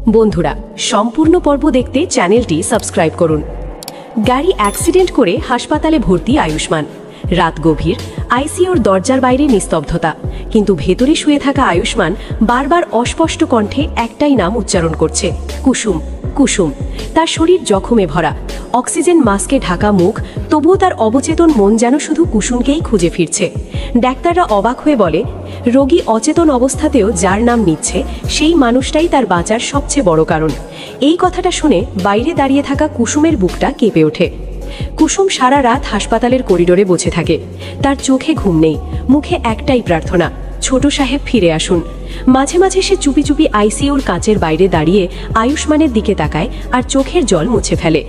বন্ধুরা, সম্পূর্ণ পর্ব দেখতে চ্যানেলটি সাবস্ক্রাইব করুন। গাড়ি অ্যাক্সিডেন্ট করে হাসপাতালে ভর্তি আয়ুষ্মান। রাত গভীর, আইসিইউর দরজার বাইরে নিস্তব্ধতা, কিন্তু ভেতরে শুয়ে থাকা আয়ুষ্মান বারবার অস্পষ্ট কণ্ঠে একটাই নাম উচ্চারণ করছে, কুসুম কুসুম। তার শরীর জখমে ভরা, অক্সিজেন মাস্কে ঢাকা মুখ, তবুও তার অবচেতন মন যেন শুধু কুসুমকেই খুঁজে ফিরছে। ডাক্তাররা অবাক হয়ে বলে, রোগী অচেতন অবস্থাতেও যার নাম নিচ্ছে সেই মানুষটাই তার বাঁচার সবচেয়ে বড় কারণ। এই কথাটা শুনে বাইরে দাঁড়িয়ে থাকা কুসুমের বুকটা কেঁপে ওঠে। কুসুম সারা রাত হাসপাতালের করিডোরে বসে থাকে। তার চোখে ঘুম নেই, মুখে একটাই প্রার্থনা, ছোট সাহেব ফিরে আসুন। মাঝে মাঝে সে চুপি চুপি আইসিইউর কাচের বাইরে দাঁড়িয়ে আয়ুষ্মানের দিকে তাকায় আর চোখের জল মুছে ফেলে।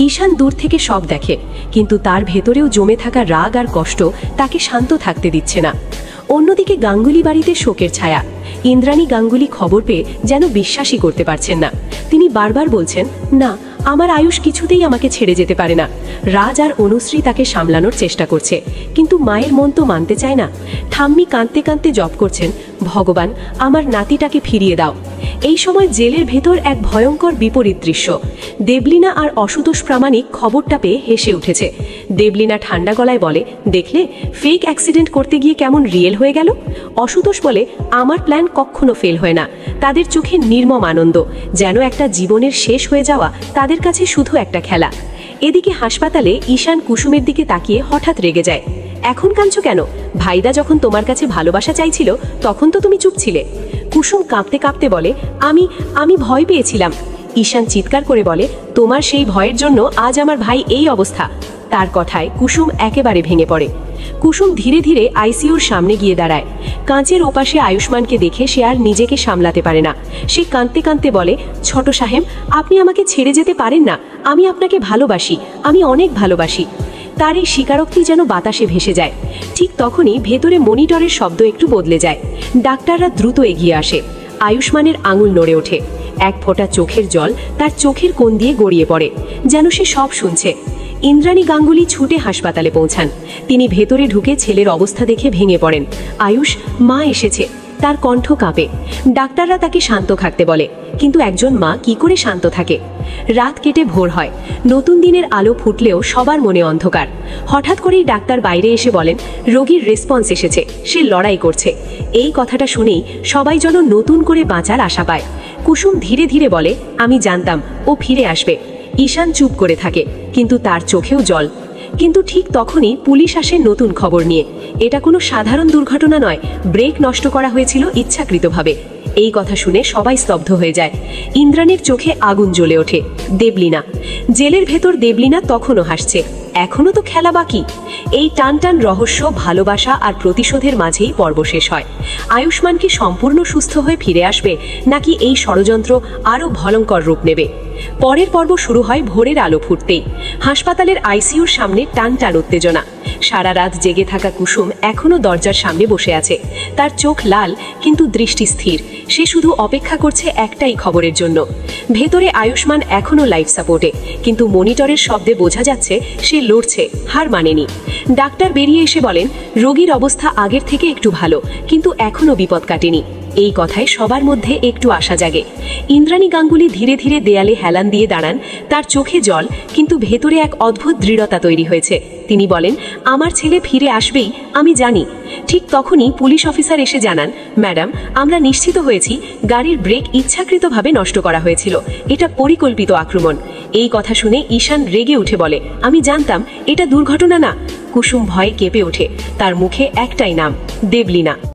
ঈশান দূর থেকে সব দেখে, কিন্তু তার ভেতরেও জমে থাকা রাগ আর কষ্ট তাকে শান্ত থাকতে দিচ্ছে না। অন্যদিকে গাঙ্গুলি বাড়িতে শোকের ছায়া। ইন্দ্রাণী গাঙ্গুলি খবর পেয়ে যেন বিশ্বাসই করতে পারছেন না। তিনি বারবার বলছেন, না, আমার আয়ুষ কিছুতেই আমাকে ছেড়ে যেতে পারে না। রাজ আর অনুশ্রী তাকে সামলানোর চেষ্টা করছে, কিন্তু মায়ের মন তো মানতে চায় না। ঠাম্মি কাঁদতে কাঁদতে জপ করছেন, ভগবান, আমার নাতিটাকে ফিরিয়ে দাও। এই সময় জেলের ভেতর এক ভয়ঙ্কর বিপরীত দৃশ্য। দেবলীনা আর অশুতোষ প্রামাণিক খবরটা পেয়ে হেসে উঠেছে। দেবলীনা ঠান্ডা গলায় বলে, দেখলে, ফেক অ্যাক্সিডেন্ট করতে গিয়ে কেমন রিয়েল হয়ে গেল। অশুতোষ বলে, আমার প্ল্যান কখনো ফেল হয় না। তাদের চোখে নির্মম আনন্দ, যেন একটা জীবনের শেষ হয়ে যাওয়া তাদের কাছে শুধু একটা খেলা। এদিকে হাসপাতালে ঈশান কুসুমের দিকে তাকিয়ে হঠাৎ রেগে যায়। এখন কাঁদছো কেন? ভাইদা যখন তোমার কাছে ভালোবাসা চাইছিল তখন তো তুমি চুপ ছিলে। কুসুম কাঁপতে কাঁপতে বলে, আমি ভয় পেয়েছিলাম। ঈশান চিৎকার করে বলে, তোমার সেই ভয়ের জন্য আজ আমার ভাই এই অবস্থা। তার কথায় কুসুম একেবারে ভেঙে পড়ে। কুসুম ধীরে ধীরে আইসিইউর সামনে গিয়ে দাঁড়ায়। কাঁচের ওপাশে আয়ুষ্মানকে দেখে সে আর নিজেকে সামলাতে পারে না। সে কাঁদতে কাঁদতে বলে, ছোট সাহেব, আপনি আমাকে ছেড়ে যেতে পারেন না। আমি আপনাকে ভালোবাসি, আমি অনেক ভালোবাসি। তার এই স্বীকারোক্তি যেন বাতাসে ভেসে যায়। ঠিক তখনই ভেতরে মনিটরের শব্দ একটু বদলে যায়। ডাক্তাররা দ্রুত এগিয়ে আসে। আয়ুষ্মানের আঙুল নড়ে ওঠে। এক ফোঁটা চোখের জল তার চোখের কোণ দিয়ে গড়িয়ে পড়ে, যেন সে সব শুনছে। ইন্দ্রাণী গাঙ্গুলি ছুটে হাসপাতালে পৌঁছান। তিনি ভেতরে ঢুকে ছেলের অবস্থা দেখে ভেঙে পড়েন। আয়ুষ, মা এসেছে। তার কণ্ঠ কাঁপে। ডাক্তাররা তাকে শান্ত থাকতে বলে, কিন্তু একজন মা কি করে শান্ত থাকে? রাত কেটে ভোর হয়। নতুন দিনের আলো ফুটলেও সবার মনে অন্ধকার। হঠাৎ করেই ডাক্তার বাইরে এসে বলেন, রোগীর রেসপন্স এসেছে, সে লড়াই করছে। এই কথাটা শুনেই সবাই যেন নতুন করে বাঁচার আশা পায়। কুসুম ধীরে ধীরে বলে, আমি জানতাম ও ফিরে আসবে। ঈশান চুপ করে থাকে, কিন্তু তার চোখেও জল। কিন্তু ঠিক তখনই পুলিশ আসে নতুন খবর নিয়ে। এটা কোনো সাধারণ দুর্ঘটনা নয়, ব্রেক নষ্ট করা হয়েছিল ইচ্ছাকৃতভাবে। এই কথা শুনে সবাই স্তব্ধ হয়ে যায়। ইন্দ্রাণীর চোখে আগুন জ্বলে ওঠে। দেবলীনা জেলের ভেতর, দেবলীনা তখনও হাসছে। এখনো তো খেলা বাকি। এই টান টান রহস্য, ভালোবাসা আর প্রতিশোধের মাঝেই পর্ব শেষ হয়। আয়ুষ্মান কি সম্পূর্ণ সুস্থ হয়ে ফিরে আসবে, নাকি এই ষড়যন্ত্র আরও ভয়ঙ্কর রূপ নেবে? পরের পর্ব শুরু হয় ভোরের আলো ফুটতেই। হাসপাতালের আইসিইউর সামনে টান টান উত্তেজনা। সারা রাত জেগে থাকা কুসুম এখনো দরজার সামনে বসে আছে। তার চোখ লাল, কিন্তু দৃষ্টি স্থির। সে শুধু অপেক্ষা করছে একটাই খবরের জন্য। ভেতরে আয়ুষ্মান এখনো লাইফ সাপোর্টে, কিন্তু মনিটরের শব্দে বোঝা যাচ্ছে সে লড়ছে, হার মানেনি। ডাক্তার বেরিয়ে এসে বলেন, রোগীর অবস্থা আগের থেকে একটু ভালো, কিন্তু এখনো বিপদ কাটেনি। এই কথায় সবার মধ্যে একটু আশা জাগে। ইন্দ্রাণী গাঙ্গুলি ধীরে ধীরে দেয়ালে হেলান দিয়ে দাঁড়ান। তার চোখে জল, কিন্তু ভেতরে এক অদ্ভুত দৃঢ়তা তৈরি হয়েছে। তিনি বলেন, আমার ছেলে ফিরে আসবেই, আমি জানি। ঠিক তখনই পুলিশ অফিসার এসে জানান, ম্যাডাম, আমরা নিশ্চিত হয়েছি গাড়ির ব্রেক ইচ্ছাকৃতভাবে নষ্ট করা হয়েছিল। এটা পরিকল্পিত আক্রমণ। এই কথা শুনে ঈশান রেগে উঠে বলে, আমি জানতাম এটা দুর্ঘটনা না। কুসুম ভয়ে কেঁপে ওঠে। তার মুখে একটাই নাম, দেবলীনা।